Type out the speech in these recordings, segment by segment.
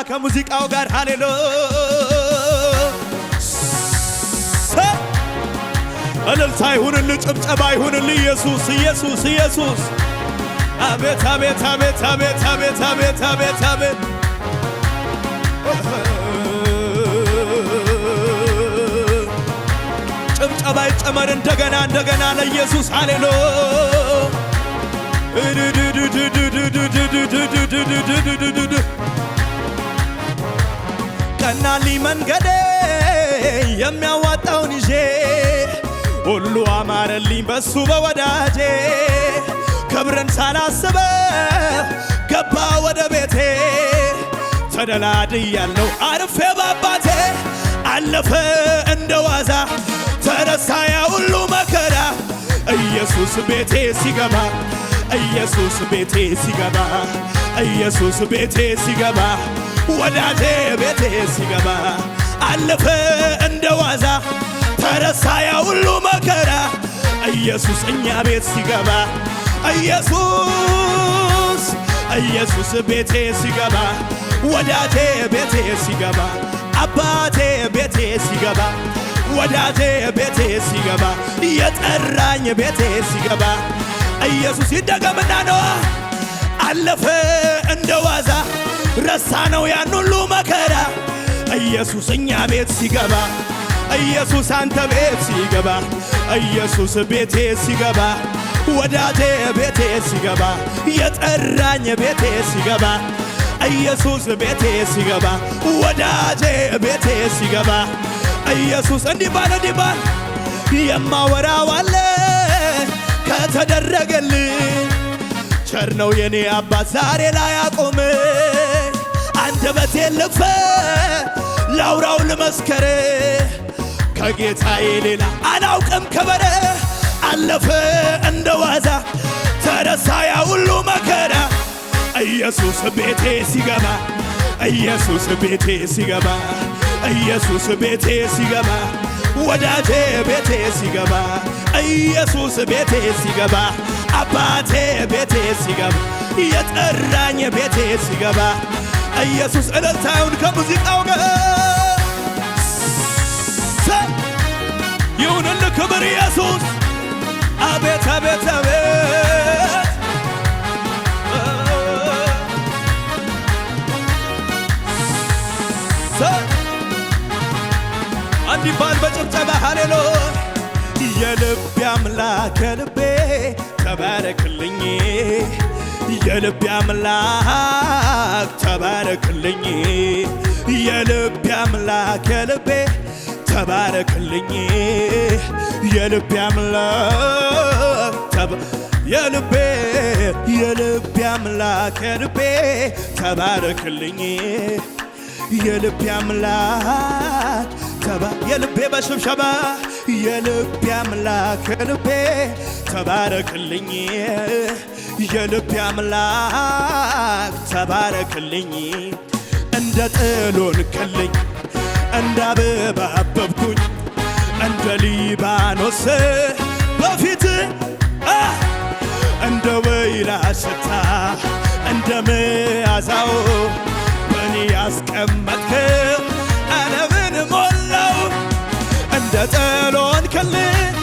ከሙዚቃው ጋር ሃሌሉያ እልልታ ይሁንልህ ጭብጨባ ይሁንልህ ኢየሱስ ኢየሱስ ኢየሱስ አቤት አቤት አቤት አቤት አቤት አቤት አቤት አቤት ጭብጨባ ይጨመር እንደገና እንደገና ለኢየሱስ ሃሌሉያ ቀናልኝ መንገዴ የሚያዋጣውን ይዤ ሁሉ አማረልኝ በሱ በወዳጄ ክብርን ሳላስበው ገባ ወደ ቤቴ ተደላድያለሁ አርፌ ባባቴ አለፈ እንደ ዋዛ ተረሳ ያ ሁሉ መከራ ኢየሱስ ቤቴ ሲገባ ኢየሱስ ቤቴ ሲገባ ኢየሱስ ቤቴ ሲገባ ወዳጄ ቤቴ ሲገባ አለፈ እንደ ዋዛ ተረሳ ያ ሁሉ መከራ ኢየሱስ እኛ ቤት ሲገባ ኢየሱስ ኢየሱስ ቤቴ ሲገባ ወዳጄ ቤቴ ሲገባ አባቴ ቤቴ ሲገባ ወዳጄ ቤቴ ሲገባ የጠራኝ ቤቴ ሲገባ ኢየሱስ ይደገምና ነው አለፈ እንደ ዋዛ ረሳ ነው ያን ሁሉ መከራ ኢየሱስ እኛ ቤት ሲገባ ኢየሱስ አንተ ቤት ሲገባ ኢየሱስ ቤቴ ሲገባ ወዳጄ ቤቴ ሲገባ የጠራኝ ቤቴ ሲገባ ኢየሱስ ቤቴ ሲገባ ወዳጄ ቤቴ ሲገባ ኢየሱስ እንዲባል የማወራው አለ ከተደረገልኝ ቸር ነው የኔ አባት ዛሬ ላይ አቆመ አንደበቴ ልክፈት ላውራው ልመስከር ከጌታዬ ሌላ አላውቅም ከበረ አለፈ እንደ ዋዛ ተረሳ ያ ሁሉ መከራ ኢየሱስ ቤቴ ሲገባ ኢየሱስ ቤቴ ሲገባ ኢየሱስ ቤቴ ሲገባ ወዳጄ ቤቴ ሲገባ ኢየሱስ ቤቴ ሲገባ አባቴ ቤቴ ሲገባ የጠራኝ ቤቴ ሲገባ ኢየሱስ እልልታውን ከሙዚቃው ጋር ይሁንልህ ክብር ኢየሱስ አቤት አቤት አቤት እንዲባል በጭብጨባ ሃሌሉያ የልቤ አምላክ የልቤ ተባረክልኝ የልቤ አምላክ ተባረክልኝ የልቤ አምላክ የልቤ ተባረክልኝ የልቤ አምላክ የልቤ አምላክ የልቤ ተባረክልኝ የልቤ አምላክ የልቤ በሽብሸባ የልቤ አምላክ የልቤ ተባረክልኝ የልቤ አምላክ ተባረክልኝ እንደ ጥሎን ከልኝ እንደ አበባ አበብኩኝ እንደ ሊባኖስ በፊት እንደ ወይራ ሽታ እንደ መዓዛው በኔ ያስቀመጥከው ዓለምን ሞላው እንደ ጥሎን ከልኝ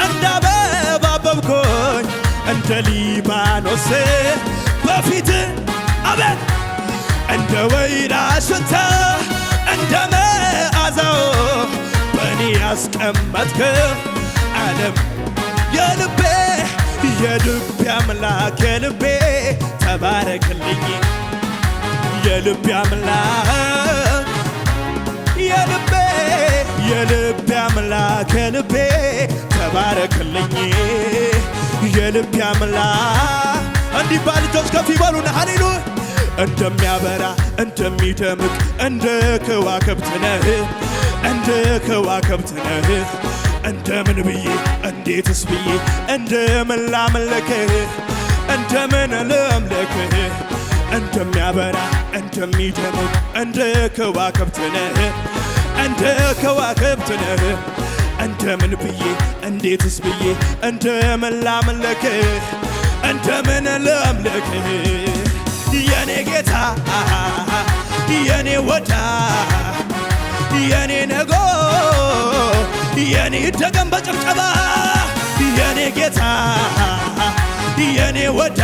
እንደ አበባ አበብኩኝ እንደ ሊባኖስ በፊት አቤት እንደ ወይራ ሽታ እንደ መዓዛው በኔ ያስቀመጥከው ዓለም የልቤ አምላክ የልቤ ተባረክልኝ የልቤ አምላክ የልቤ አምላክ የልቤ ተባረክልኝ የልቤ አምላክ እንዲባል እጆች ከፍ ይበሉና ሃሌሉያ እንደሚያበራ እንደሚደምቅ እንደ ከዋክብት ነህ እንደምን ብዬ እንዴትስ ብዬ እንደምን ላምልክህ እንደምን ልምልክህ እንደሚያበራ እንደሚደምቅ እንደ ከዋክብት ነህ እንደምን ብዬ እንዴትስ ብዬ እንደምን ላምልክህ እንደምን ልምልክህ የኔ ጌታ የኔ ወዳ የኔ ነጎ የኔ ደገም በጭብጨባ የኔ ጌታ የኔ ወዳ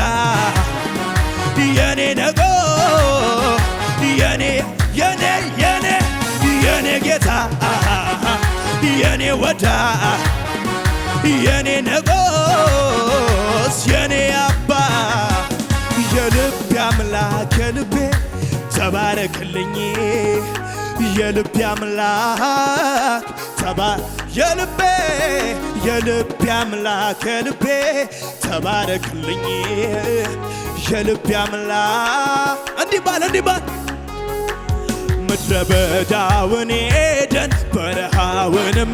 የኔ ነጎ የኔ የኔ የኔ የኔ ጌታ የኔ ወዳ የኔ ነጎስ የኔ አባ የልቤ አምላክ የልቤ ተባረክልኝ የልቤ አምላክ የልቤ አምላክ የልቤ ተባረክልኝ የልቤ አምላክ እንዲህ ባል ምድረ በዳውን ኤደን በረሃውንም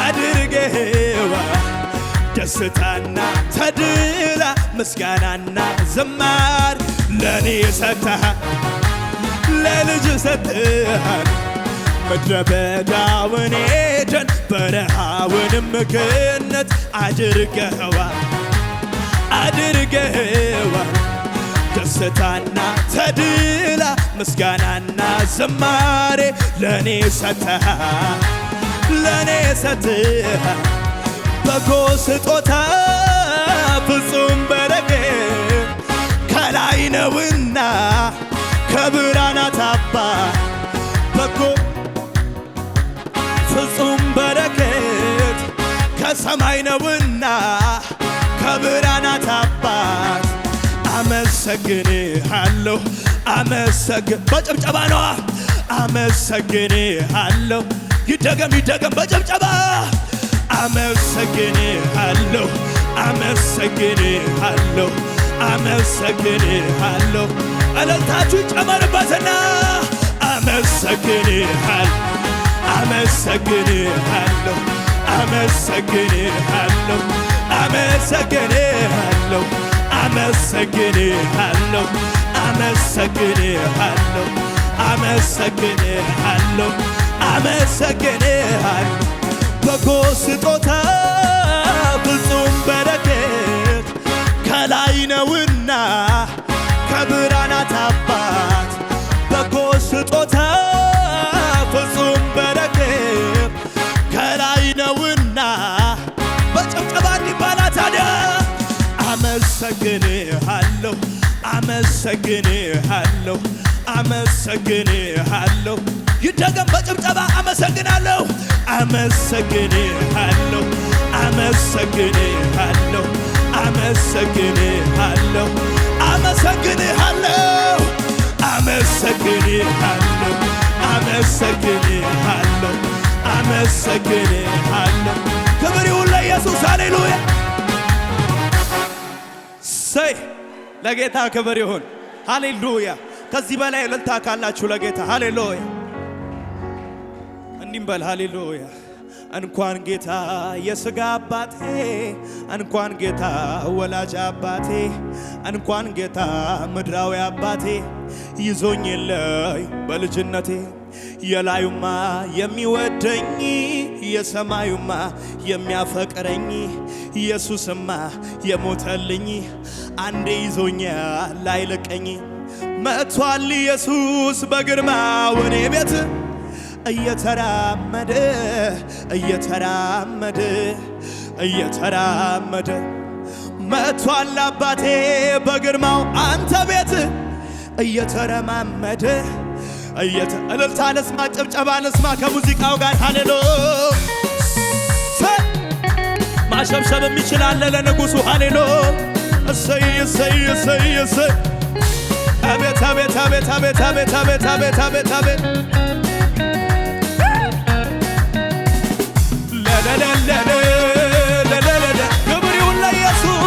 አድርገኸዋ ደስታና ተድላ ምስጋናና ዝማር ለኔ ሰጥተሃል ለልጅ ሰጥተሃል ምድረ በዳውን ኤደን በረሃውንም ገነት አድርገኸዋ ደስታና ተድላ ምስጋናና ዝማሬ ለኔ ሰጥተሃል በጎ ስጦታ ፍጹም በረከት ከላይ ነውና ከብርሃናት አባት በጎ ፍጹም በረከት ከሰማይ ነውና ከብርሃናት አባት አመሰግንሃለሁ በጭብጨባ ነዋ አመሰግንሃለሁ ይደገም በጭብጨባ አመሰግንሃለሁ እልልታችሁ ጨመርበትና አመሰግንሃለሁ በጎ ስጦታ ፍጹም በረከት ከላይ ነውና ከብርሃናት አባት በጎ ስጦታ ፍጹም በረከት ከላይ ነውና በጭብጨባ እንዲባላ ታዲያ አመሰግንሃለሁ ይደገም በጭብጨባ አመሰግናለሁ ክብር ይሁን ለኢየሱስ ሃሌሉያ ሰይ ለጌታ ክብር ይሁን ሃሌሉያ ከዚህ በላይ እልልታ ካላችሁ ለጌታ ሃሌሉያ እንዲህ በል ሃሌሉያ እንኳን ጌታ የሥጋ አባቴ እንኳን ጌታ ወላጅ አባቴ እንኳን ጌታ ምድራዊ አባቴ ይዞኝ የለይ በልጅነቴ የላዩማ የሚወደኝ የሰማዩማ የሚያፈቅረኝ ኢየሱስማ የሞተልኝ አንዴ ይዞኛል አይለቀኝ መጥቷል ኢየሱስ በግርማው እኔ ቤት እየተራመደ መጥቷል አባቴ በግርማው አንተ ቤት እየተረማመደ እልልታ ልስማ ጭብጨባ ልስማ ከሙዚቃው ጋር ሃሌሉያ ማሸብሸብ የሚችላለ ለንጉሡ ሃሌሉያ እሰይ አቤት ክብር ይሁን ለኢየሱስ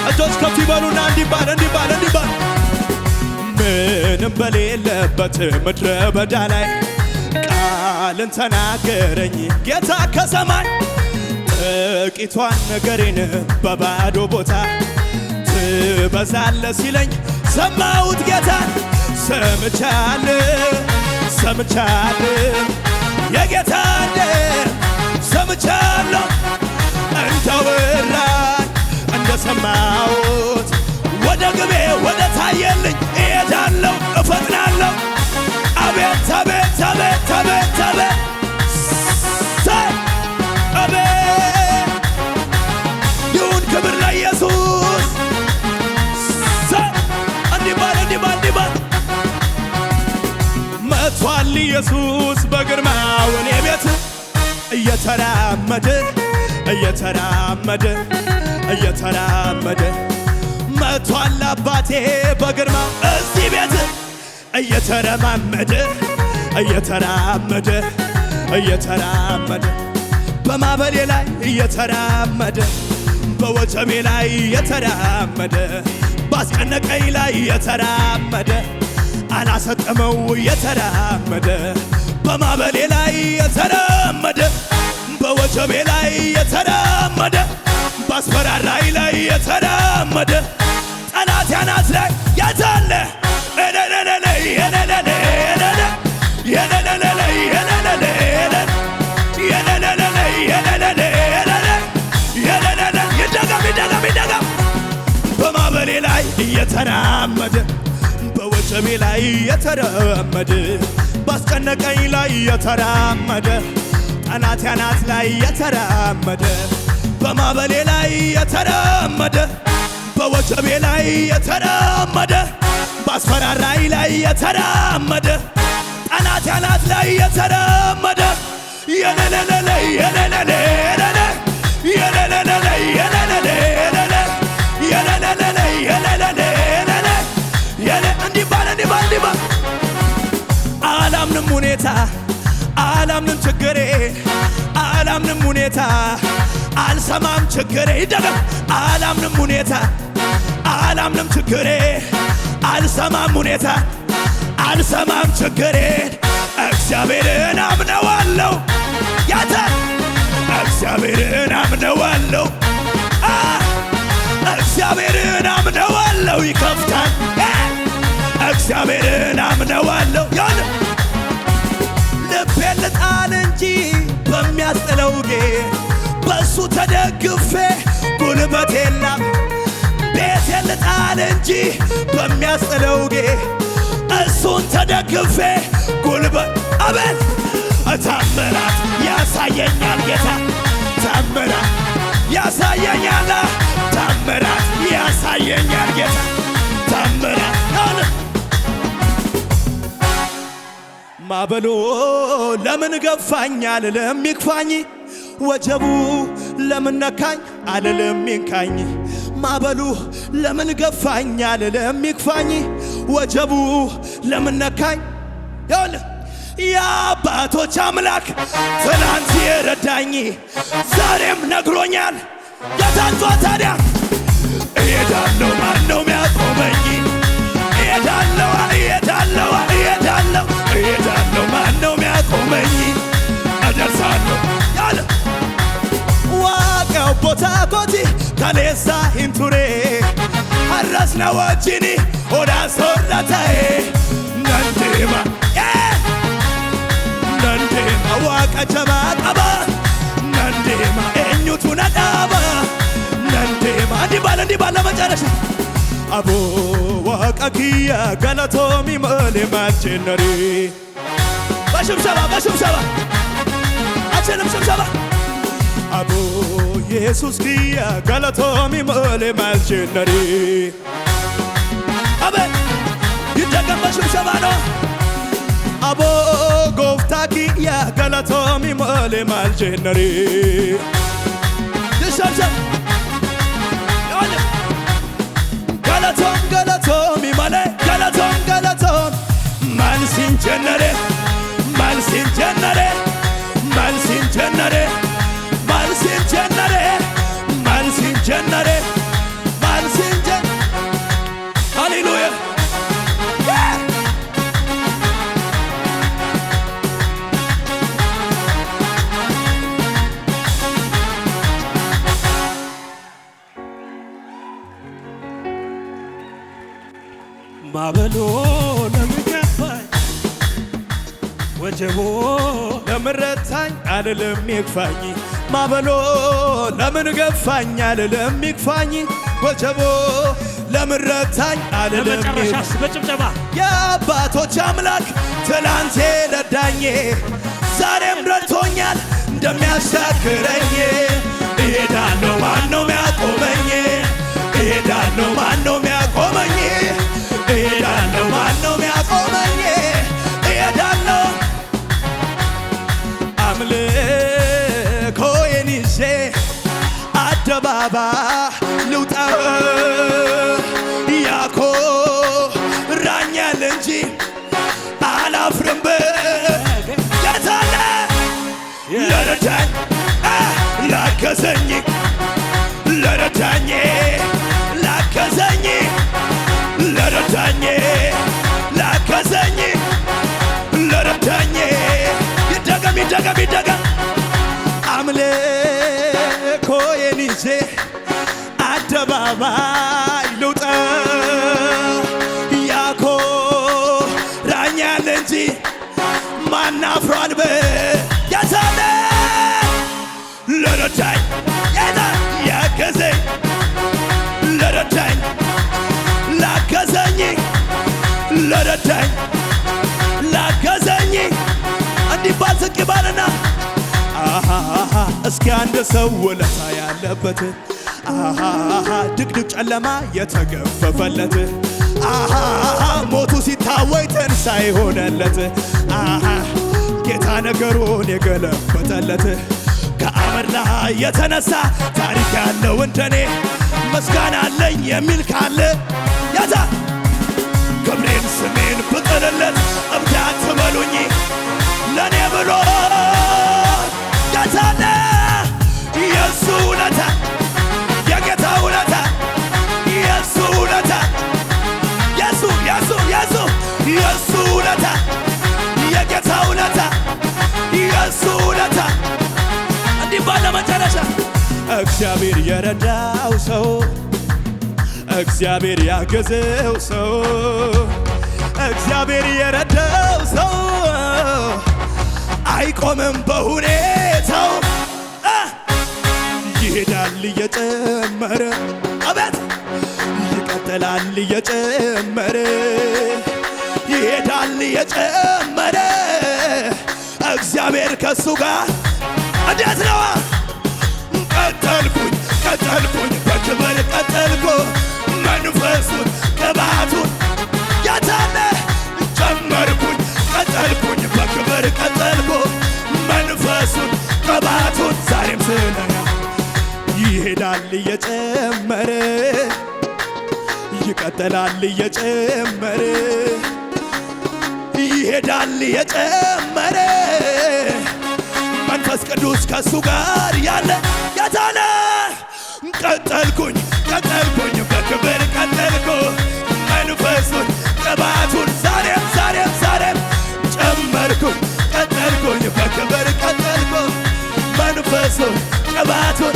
እጆች ከፍ ይበሉና እንዲባል ምንም በሌለበት ምድረ በዳ ላይ ቃልን ተናገረኝ ጌታ ከሰማይ ጥቂቷን ነገሬን በባዶ ቦታ ትበዛለ ሲለኝ ሰማሁት ጌታን ሰምቻለሁ የጌታን በልልኝ እሄዳለሁ እፈጥናለሁ አቤት አቤት አቤት አቤት አቤት አቤት ይሁን ክብር ለኢየሱስ እንዲባል እንዲባል እንዲባል መጥቷል ኢየሱስ በግርማው እኔ ቤት እየተራመደ እየተራመደ እየተራመደ መጥቷል አባቴ በግርማው እዚህ ቤት እየተረማመደ እየተራመደ እየተራመደ በማዕበሌ ላይ እየተራመደ በወጀቤ ላይ እየተራመደ ባስጨነቀኝ ላይ እየተራመደ አላሰጠመው እየተራመደ በማዕበሌ ላይ እየተራመደ በወጀቤ ላይ እየተራመደ ባስፈራራይ ላይ እየተራመደ ጠላት ያናት ላይ ያዛለ በማዕበሌ ላይ እየተራመደ በወጀቤ ላይ እየተራመደ ባስጨነቀኝ ላይ እየተራመደ ጠላት ያናት ላይ እየተራመደ በማዕበሌ ላይ እየተራመደ በወጀቤ ላይ እየተራመደ ባስፈራራይ ላይ እየተራመደ ጠላት ያናት ላይ እየተራመደ የለለለ የለለለ የለለለ የለለለ የለለለ የለለለ እንዲባል እንዲባል እንዲባል አላምንም ሁኔታ አላምንም ችግሬ አላምንም ሁኔታ አልሰማም ችግሬ ይደገም አላምንም ሁኔታ አላምንም ችግሬ አልሰማም ሁኔታ አልሰማም ችግሬ እግዚአብሔርን አምነዋለሁ ያታ እግዚአብሔርን አምነዋለሁ እግዚአብሔርን አምነዋለሁ ይከፍታል እግዚአብሔርን አምነዋለሁ ያን ልቤን ልጣል እንጂ በሚያስጥለው በሱ ተደግፌ ጉልበት የለም ቤቴን ልጣል እንጂ በሚያስጥለው እሱን ተደግፌ ጉልበት አቤት ታምራት ያሳየኛል ጌታ ታምራት ያሳየኛል ታምራት ያሳየኛል ጌታ ታምራት ማዕበሉ ለምን ገፋኝ አልልም ይክፋኝ ወጀቡ ለምን ነካኝ አልልም ይንካኝ ማዕበሉ ለምን ገፋኝ አልልም ይክፋኝ ወጀቡ ለምን ነካኝ የአባቶች አምላክ ትናንት የረዳኝ ዛሬም ነግሮኛል የታንቷ ታዲያ እሄዳለሁ ማነው ሚያቆመኝ እሄዳለሁ እሄዳለሁ እሄዳለሁ እሄዳለሁ ማነው ሚያቆመኝ እደርሳለሁ ያለ ዋቀው ቦታ ኮቲ ከሌሳ ሂንቱሬ አራስና ወጂኒ ኦዳ ሶራታዬ ነንዴማ ነንዴማ ዋቀ ጀባ ቀባ ነንዴማ ኤኙቱ ነዳባ ነንዴማ እንዲባል ለመጨረሻ አቦ ዋቀ ኪያ ገለቶሚ መሌ ማልቼነሪ በሽብሸባ አችንም ሽብሸባ አቦ ኢየሱስ ኪያ ገለቶሚ መሌ ማልቼነሪ አቤት ይደገም በሽብሸባ ነው አቦ ጎፍታ ኪያ ገለቶሚ መሌ ማልቼነሪ ይሸብሸብ ገለቶም ገለቶም ይመለ ገለቶም ገለቶም መልሲን ጀነሬ መልሲን ጀነሬ መልሲን ጀነሬ መልሲን ጀነሬ መልሲን ጀነሬ መልሲን ጀ ሃሌሉያ ማዕበሉ ለምን ገፋኝ ወጀቡ ለምን ረታኝ አልልም ይክፋኝ ማዕበሉ ለምን ገፋኝ አልልም ይክፋኝ ወጀቡ ለምን ረታኝ አልልም ለመጨረሻስ በጭብጨባ የአባቶች አምላክ ትላንቴ ረዳኝ ዛሬም ረድቶኛል እንደሚያሻግረኝ እሄዳለሁ ማነው ሚያቆመኝ እሄዳለሁ ማነው ሚያቆመኝ እሄዳለሁ ማነው ሚያቆመኝ እሄዳለሁ አምልኮዬን ይዤ አደባባይ ልውጣ ያኮራኛል እንጂ አላፍርም የታለ ለረዳኝ ላገዘኝ ለረዳኝ ላገዘኝ ለረዳኝ ላገዘኝ ለረዳኝ ይደገም ይደገም ይደገም አምልኮዬን ይዤ አደባባይ ልውጣ ያኮራኛል እንጂ ማን አፍሯል የታለ ለረዳኝ ያገዘኝ ለረዳኝ ላገዘኝ ለረዳኝ ላገዘኝ እንዲባል ዝቅ ይባልና እስኪ አንድ ሰው ውለታ ያለበት ድቅድቅ ጨለማ የተገፈፈለት ሞቱ ሲታወይ ትንሣኤ ሆነለት ጌታ ነገሩን የገለበጠለት ከአመድ ላይ የተነሳ ታሪክ ያለው እንደኔ ምስጋና አለኝ የሚል ካለ ያዛ ክብሬን ስሜን ብጥልለት እብድ አትበሉኝ ለኔ ብሎ ያዛለ የሱ ውለታ የጌታ ውለታ የሱ ውለታ የሱ ውለታ የጌታ ውለታ የሱ ውለታ እንዲህ ባለ መጨረሻ እግዚአብሔር የረዳው ሰው እግዚአብሔር ያገዘው ሰው እግዚአብሔር የረዳው ሰው አይቆምም በሁኔታው ይሄዳል እየጨመረ አቤት ይቀጥላል እየጨመረ ይሄዳል እየጨመረ እግዚአብሔር ከሱ ጋር እንዴት ነው ቀጠልኩኝ በክብር ቀጠልኩ መንፈሱን ቅባቱን ያታለ ጨመርኩኝ ቀጠልኩኝ በክብር ቀጠልኩ መንፈሱን ቅባቱን ዛሬም ስለያ ይሄዳል እየጨመረ ይቀጥላል እየጨመረ ይሄዳል እየጨመረ መንፈስ ቅዱስ ከሱ ጋር ያለ ያታለ ቀጠልኩኝ በክብር ቀጠልኩ መንፈሱን ቅባቱን ዛሬም ጨመርኩኝ ቀጠልኩኝ በክብር ቀጠልኩ መንፈሱን ቅባቱን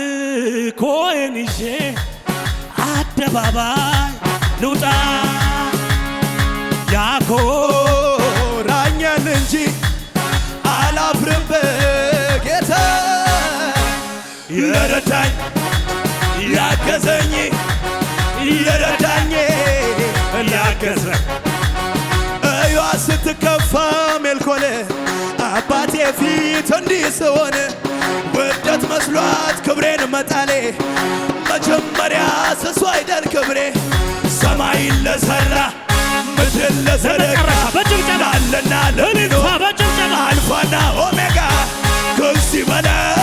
አምልኮዬን ይዤ አደባባይ ልውጣ ያኮራኛል እንጂ አላፍርም በጌታ ለረዳኝ ያገዘኝ ለረዳኝ ያገዘኝ እዩዋ ስትከፋ ሜልኮል አባቴ ፊት እንዲህ ስሆን ውርደት መስሏት ክብሬን መጣሌ መጀመሪያ ስሱ አይደል ክብሬ ሰማይን ለሠራ ምድርን ለዘረጋ ላለና ለሚኖር አልፋና ኦሜጋ ከዚህ በላይ